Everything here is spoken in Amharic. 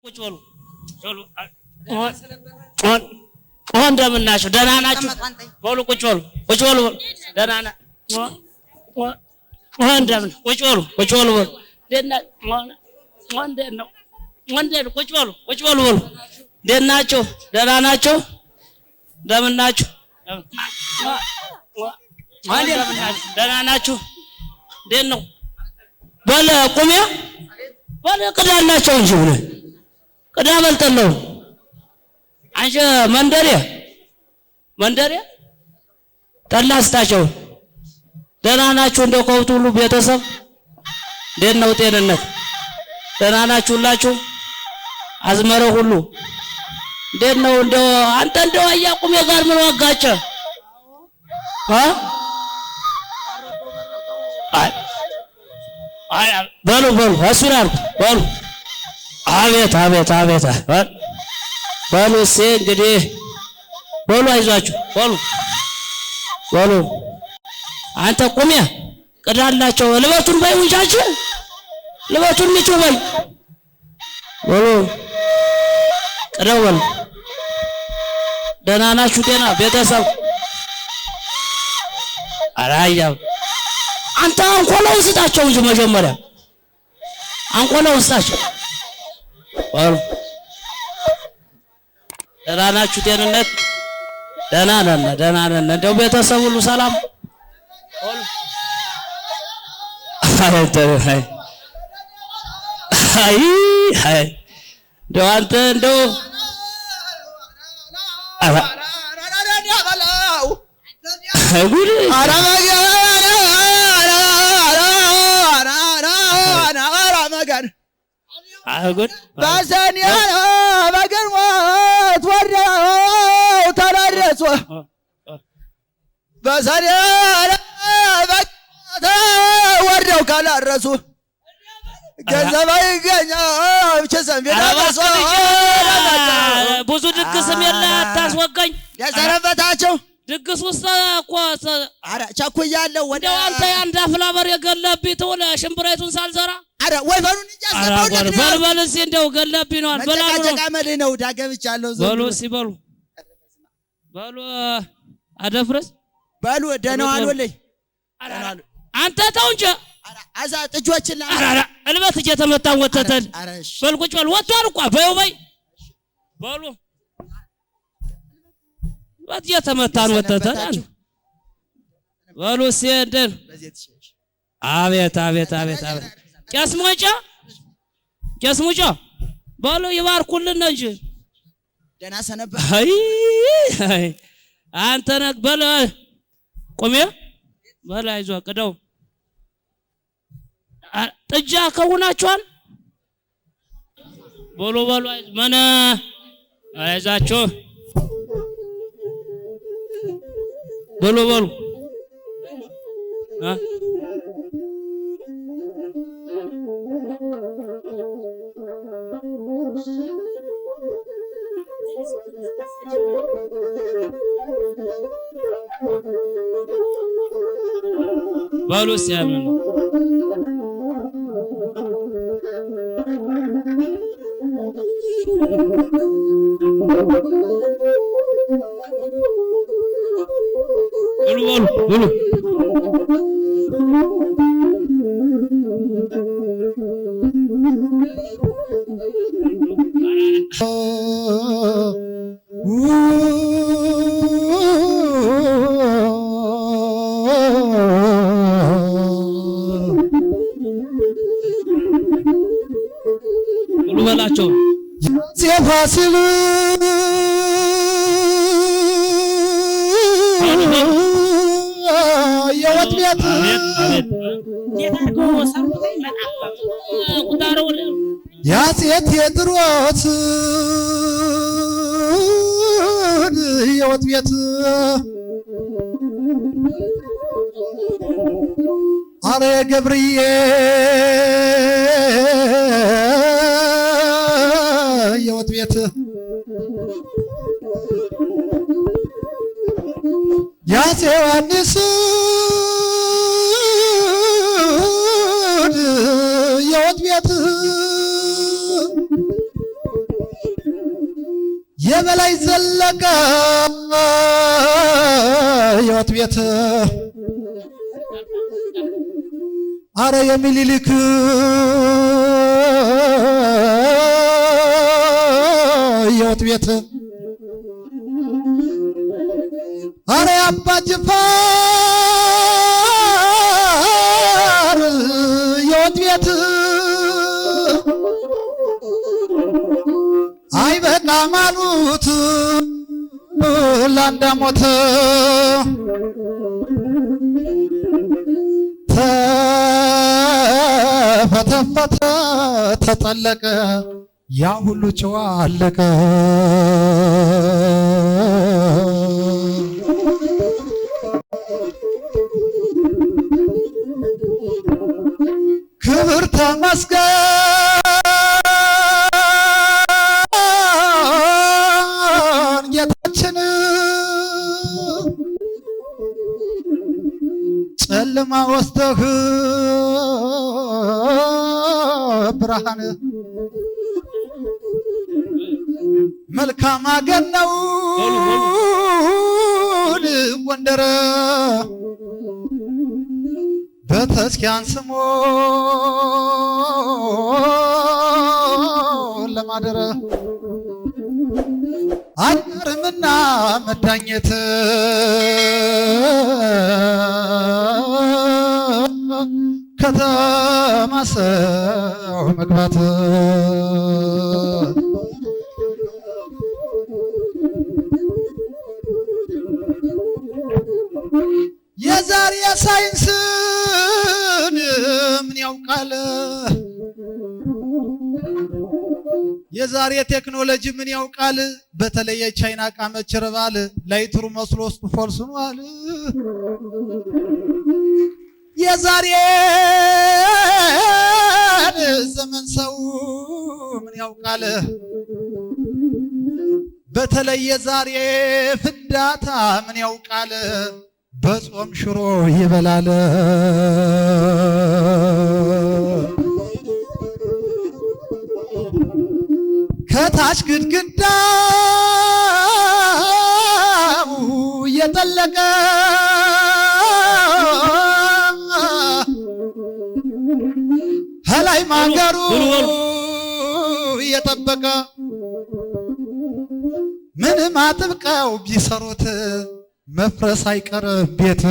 ቁጭ በሉ እንደምን ናችሁ? ደህና ናችሁ? በሉ ቁጭ በሉ ደህና ናችሁ? እንደምን ቁጭ በሉ ቁጭ በሉ ደህና ናችሁ? ደህና ናችሁ? እንደምን ናችሁ? ደህና ናችሁ? እንዴት ነው? በል ቁሚያ በል ቅዳላቸው እንጂ ብለህ ቅዳ በልጠለው አንቺ መንደሬ ጠላስታቸው ደህና ናችሁ? እንደው ከውት ሁሉ ቤተሰብ እንዴት ነው ጤንነት? ደህና ናችሁ ሁላችሁ? አዝመረው ሁሉ እንዴት ነው? እንደው አንተ እንደው አያቁሜ ጋር ምን ወጋቸ? በሉ እሱን አልኩት። በሉ አቤት በሉ እሴ እንግዲህ በሉ አይዟችሁ በሉ አንተ ቁሚያ ቅዳላቸው ልበቱን በይ ውጫች ልበቱን ምቹ በይ በሉ ቅዳው በሉ ደህና ናችሁ? ጤና ቤተሰብ አራያው አንተ አንቆላው ስጣቸው እንጂ መጀመሪያ አንቆላው ስጣቸው። ደህና ናችሁ? ጤንነት ደህና ነን። እንደው ቤተሰብ ሁሉ ሰላም እንደው አንተ እንደው አጉድ ባሰኒያ በግርሞት ወርደው ተራረሱ ባሰኒያ ወርደው ካላረሱ ገንዘብ አይገኛም ቸሰም ቢዳረሱ ብዙ ድግስም የለ አታስወጋኝ ያሰረበታቸው ድግስ ውስጥ እኮ አረ ቸኩያለሁ ወደው አንተ ያንዳ ፍላበር የገለብኝ ተወለ ሽምብራይቱን ሳልዘራ አረ ወይፈሩን እያሰበው በልበል እስኪ እንደው ገለብኝ ነው በላሉ ተቃመድ ነው ዳገብቻለሁ በሉ ሲበሉ በሉ አደፍረስ በሉ ደህና ዋሉልኝ አንተ ተው እንጂ አዛ ጥጆችና አራ እልበት እየተመታን ወተተል በል ቁጭ በል ወጣን እኮ በዩ በሉ ወጥ እየተመታን ወተተል በሉ ሲንደን አቤት ቄስ ሙጫ በሉ ይባርኩልን እንጂ ደህና ሰነባ አይ አንተ ነህ በል ቆሜ በል አይዞህ ቅደው ጥጃ ከሆናችኋል በሉ ምን አይዛችሁ በሉ በሉ ሲያምን በሉ በላቸው ፋሲል የወት ቤት ያጼ ቴዎድሮስ የወት ቤት አረ ገብርዬ የወት ቤት ያጼ ዮሐንስ የወት ቤት የበላይ ዘለቀ የወት ቤት አረ የሚኒሊክ የወት ቤት አረ አባ ጅፋር የወት ቤት አይበቃም አሉት ለአንድ ሞት ተፈተፈተ ተጠለቀ ያ ሁሉ ጨዋ አለቀ። ክብር ተመስገን ጌታችን ጨለማ ወስደህ ብርሃን መልካም አገር ነው ጎንደር በተስኪያን ስሞ ለማደረ አይቀርምና መዳኘት ከተማ ሰው መግባት የዛሬ ሳይንስን ምን ያውቃል? የዛሬ ቴክኖሎጂ ምን ያውቃል? በተለይ ቻይና ዕቃ መች ይረባል? ላይትሩ መስሎ ውስጡ ፎልስኗል። የዛሬ ዘመን ሰው ምን ያውቃል? በተለይ የዛሬ ፍዳታ ምን ያውቃል? በጾም ሽሮ ይበላል። ከታች ግድግዳው እየጠለቀ ከላይ ማገሩ እየጠበቀ ምንም አጥብቀው ቢሰሩት መፍረስ አይቀር ቤት